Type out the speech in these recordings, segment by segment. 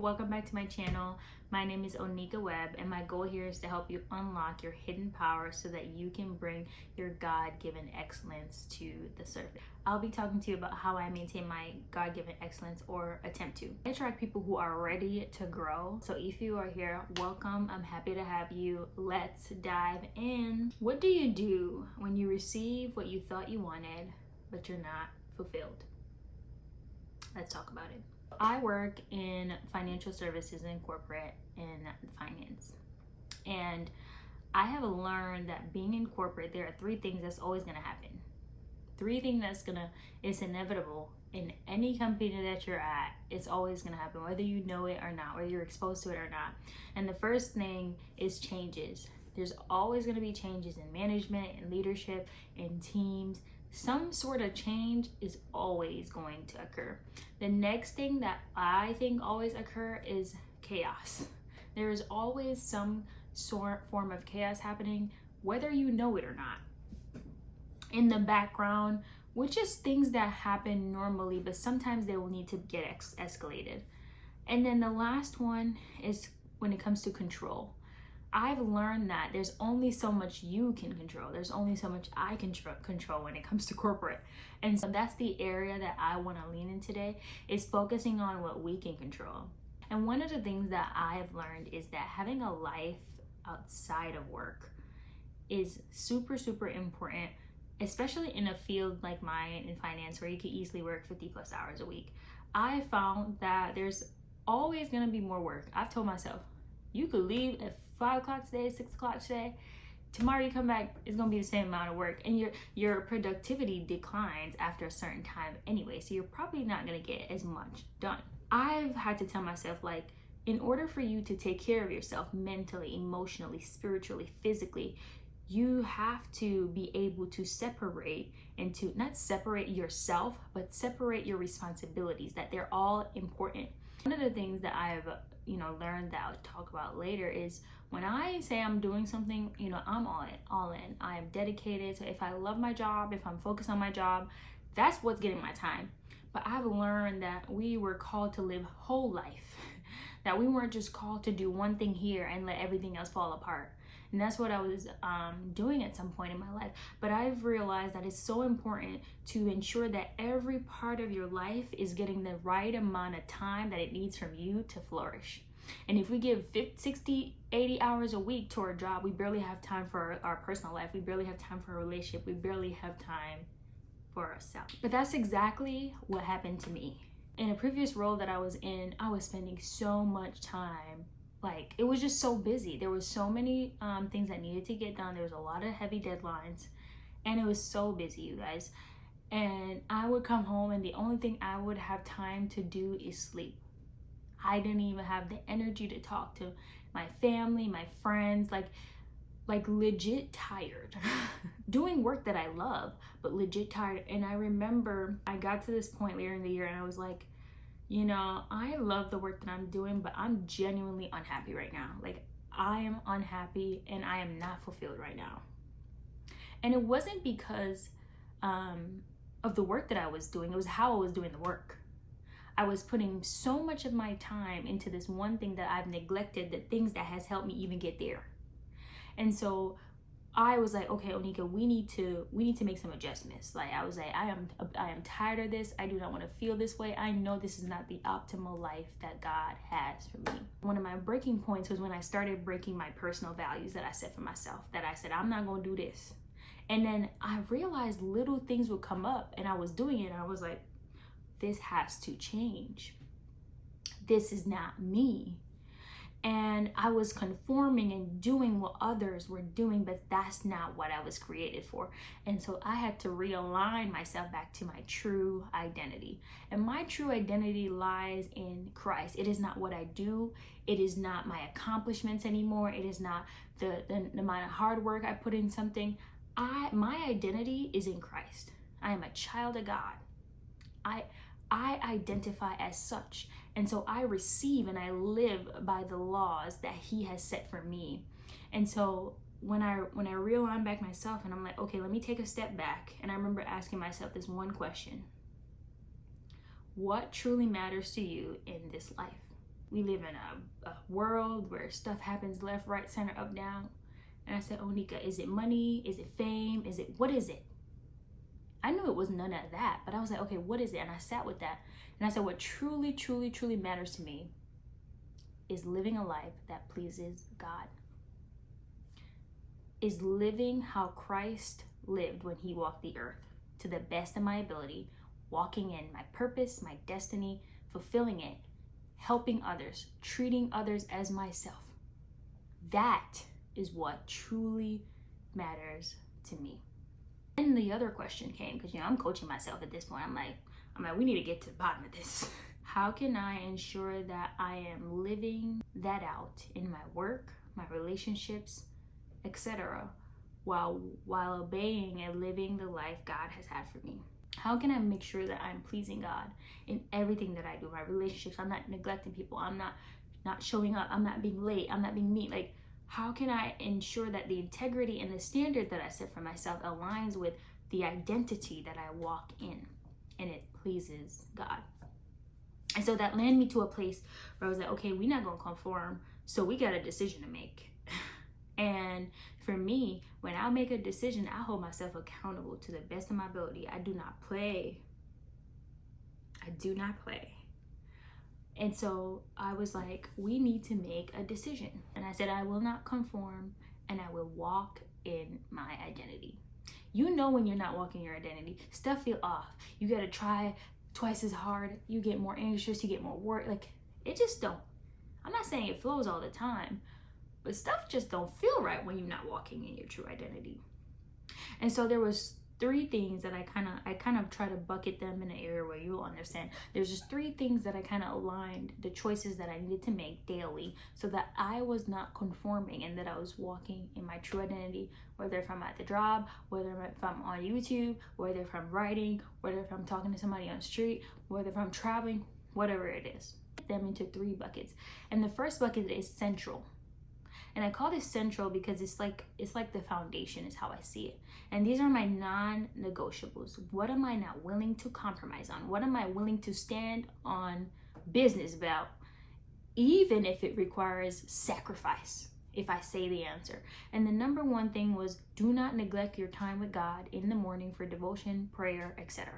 welcome back to my channel. My name is Onika Webb, and my goal here is to help you unlock your hidden power so that you can bring your God-given excellence to the surface. I'll be talking to you about how I maintain my God-given excellence, or attempt to. I attract people who are ready to grow. So if you are here, welcome. I'm happy to have you. Let's dive in. What do you do when you receive what you thought you wanted, but you're not fulfilled? Let's talk about it. I work in financial services and corporate in finance. And I have learned that being in corporate, there are three things that's always going to happen. Three things it's inevitable in any company that you're at. It's always going to happen, whether you know it or not, whether you're exposed to it or not. And the first thing is changes. There's always going to be changes in management, in leadership, in teams. Some sort of change is always going to occur. The next thing that I think always occur is chaos. There is always some form of chaos happening, whether you know it or not. In the background, which is things that happen normally, but sometimes they will need to get escalated. And then the last one is when it comes to control. I've learned that there's only so much you can control. There's only so much I can control when it comes to corporate. And so that's the area that I want to lean in today, is focusing on what we can control. And one of the things that I have learned is that having a life outside of work is super, super important, especially in a field like mine in finance, where you can easily work 50 plus hours a week. I found that there's always going to be more work. I've told myself, you could leave at 5 o'clock today, 6 o'clock today. Tomorrow you come back, it's gonna be the same amount of work, and your productivity declines after a certain time anyway, so you're probably not gonna get as much done. I've had to tell myself, like, in order for you to take care of yourself mentally, emotionally, spiritually, physically, you have to be able to separate into, not separate yourself, but separate your responsibilities, that they're all important. One of the things that I've learned that I'll talk about later is when I say I'm doing something, I'm all in. I am dedicated. So if I love my job, if I'm focused on my job, that's what's getting my time. But I've learned that we were called to live whole life, that we weren't just called to do one thing here and let everything else fall apart. And that's what I was doing at some point in my life. But I've realized that it's so important to ensure that every part of your life is getting the right amount of time that it needs from you to flourish. And if we give 50, 60, 80 hours a week to our job, we barely have time for our personal life. We barely have time for a relationship. We barely have time for ourselves. But that's exactly what happened to me. In a previous role that I was in, I was spending so much time. Like, it was just so busy. There was so many things that needed to get done. There was a lot of heavy deadlines, and it was so busy, you guys. And I would come home, and the only thing I would have time to do is sleep. I didn't even have the energy to talk to my family, my friends, like legit tired. Doing work that I love, but legit tired. And I remember I got to this point later in the year, and I was like, I love the work that I'm doing, but I'm genuinely unhappy right now. Like, I am unhappy and I am not fulfilled right now. And it wasn't because of the work that I was doing. It was how I was doing the work. I was putting so much of my time into this one thing that I've neglected the things that has helped me even get there. And so I was like, okay, Onika, we need to make some adjustments. Like, I was like, I am tired of this. I do not want to feel this way. I know this is not the optimal life that God has for me. One of my breaking points was when I started breaking my personal values that I set for myself, that I said, I'm not going to do this. And then I realized little things would come up, and I was doing it, and I was like, this has to change. This is not me. And I was conforming and doing what others were doing, but that's not what I was created for. And so I had to realign myself back to my true identity. And my true identity lies in Christ. It is not what I do. It is not my accomplishments anymore. It is not the amount of hard work I put in something. My identity is in Christ. I am a child of God. I identify as such. And so I receive and I live by the laws that He has set for me. And so when I realign back myself, and I'm like, okay, let me take a step back. And I remember asking myself this one question: what truly matters to you in this life? We live in a world where stuff happens left, right, center, up, down. And I said, Onika, is it money? Is it fame? What is it? I knew it was none of that, but I was like, okay, what is it? And I sat with that. And I said, what truly, truly, truly matters to me is living a life that pleases God. Is living how Christ lived when he walked the earth to the best of my ability, walking in my purpose, my destiny, fulfilling it, helping others, treating others as myself. That is what truly matters to me. And the other question came, because I'm coaching myself at this point. I'm like, we need to get to the bottom of this. How can I ensure that I am living that out in my work, my relationships, etc., while obeying and living the life God has had for me? How can I make sure that I'm pleasing God in everything that I do? My relationships, I'm not neglecting people. I'm not showing up. I'm not being late. I'm not being mean. Like, how can I ensure that the integrity and the standard that I set for myself aligns with the identity that I walk in and it pleases God? And so that landed me to a place where I was like, okay, we're not going to conform, so we got a decision to make. And for me, when I make a decision, I hold myself accountable to the best of my ability. I do not play. I do not play. And so I was like, we need to make a decision. And I said, I will not conform and I will walk in my identity. You know when you're not walking your identity, stuff feel off. You got to try twice as hard. You get more anxious, you get more work. Like, it just don't. I'm not saying it flows all the time, but stuff just don't feel right when you're not walking in your true identity. And so there was 3 things that I kind of try to bucket them in an area where you'll understand. There's just 3 things that I kind of aligned the choices that I needed to make daily so that I was not conforming and that I was walking in my true identity, whether if I'm at the job, whether if I'm on YouTube, whether if I'm writing, whether if I'm talking to somebody on the street, whether if I'm traveling, whatever it is. Them into 3 buckets. And the first bucket is central. And I call this central because it's like the foundation is how I see it. And these are my non-negotiables. What am I not willing to compromise on? What am I willing to stand on business about, even if it requires sacrifice, if I say the answer? And the number 1 thing was, do not neglect your time with God in the morning for devotion, prayer, etc.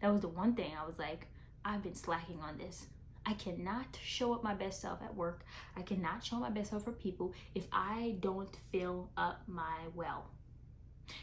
That was the one thing I was like, I've been slacking on this. I cannot show up my best self at work. I cannot show my best self for people if I don't fill up my well.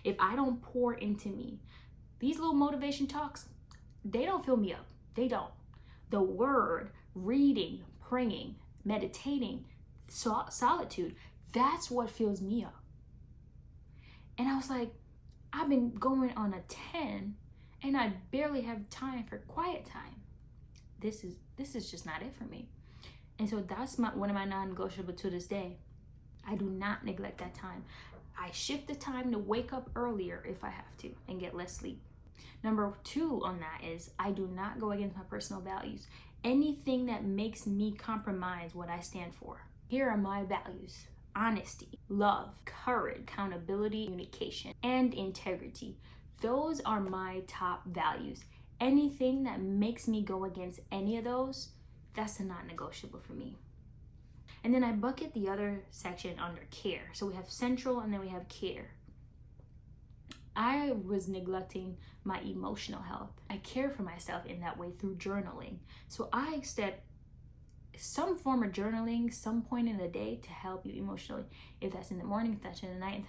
If I don't pour into me. These little motivation talks, they don't fill me up. They don't. The word, reading, praying, meditating, solitude, that's what fills me up. And I was like, I've been going on a 10 and I barely have time for quiet time. This is just not it for me. And so that's one of my non-negotiable to this day. I do not neglect that time. I shift the time to wake up earlier if I have to and get less sleep. Number 2 on that is I do not go against my personal values. Anything that makes me compromise what I stand for. Here are my values: honesty, love, courage, accountability, communication, and integrity. Those are my top values. Anything that makes me go against any of those, that's a non-negotiable for me. And then I bucket the other section under care. So we have central and then we have care. I was neglecting my emotional health. I care for myself in that way through journaling. So I set some form of journaling some point in the day to help you emotionally. If that's in the morning, if that's in the night,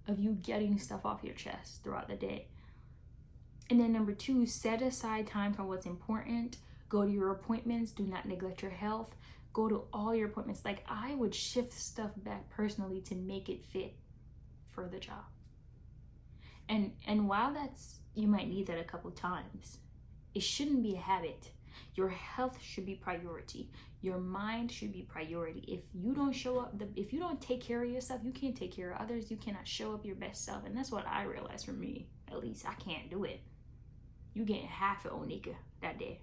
of you getting stuff off your chest throughout the day. And then number 2, set aside time for what's important. Go to your appointments. Do not neglect your health. Go to all your appointments. Like, I would shift stuff back personally to make it fit for the job. And while you might need that a couple times, it shouldn't be a habit. Your health should be priority. Your mind should be priority. If you don't show up, if you don't take care of yourself, you can't take care of others. You cannot show up your best self. And that's what I realized for me. At least I can't do it. You getting half of Onika that day.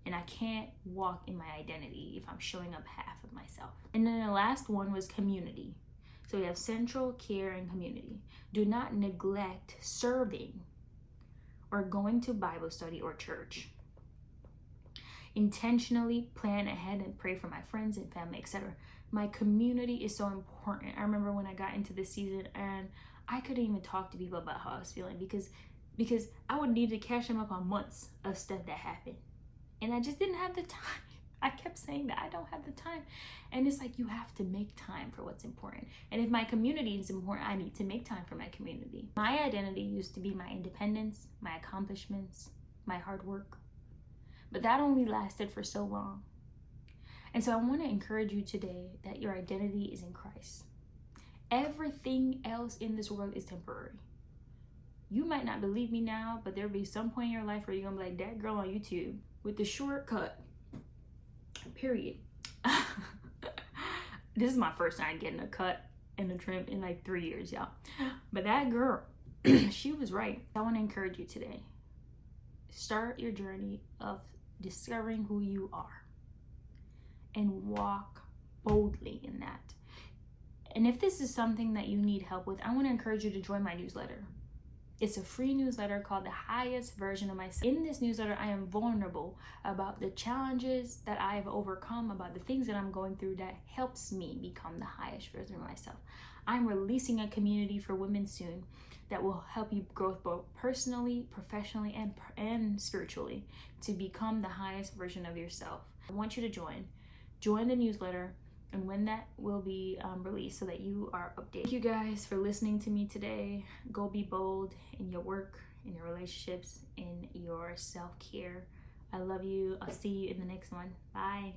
And I can't walk in my identity if I'm showing up half of myself. And then the last one was community. So we have central, care, and community. Do not neglect serving or going to Bible study or church. intentionally plan ahead and pray for my friends and family, etc. My community is so important. I remember when I got into this season and I couldn't even talk to people about how I was feeling because I would need to catch them up on months of stuff that happened. And I just didn't have the time. I kept saying that I don't have the time. And it's like, you have to make time for what's important. And if my community is important, I need to make time for my community. My identity used to be my independence, my accomplishments, my hard work. But that only lasted for so long. And so I want to encourage you today that your identity is in Christ. Everything else in this world is temporary. You might not believe me now, but there'll be some point in your life where you're going to be like that girl on YouTube with the shortcut. Period. This is my first time getting a cut and a trim in like 3 years, y'all. But that girl, she was right. I want to encourage you today. Start your journey of discovering who you are and walk boldly in that. And if this is something that you need help with, I want to encourage you to join my newsletter. It's a free newsletter called The Highest Version of Myself. In this newsletter, I am vulnerable about the challenges that I have overcome, about the things that I'm going through that helps me become the highest version of myself. I'm releasing a community for women soon that will help you grow both personally, professionally, and spiritually to become the highest version of yourself. I want you to join the newsletter, and when that will be released so that you are updated. Thank you guys for listening to me today. Go be bold in your work, in your relationships, in your self-care. I love you. I'll see you in the next one. Bye.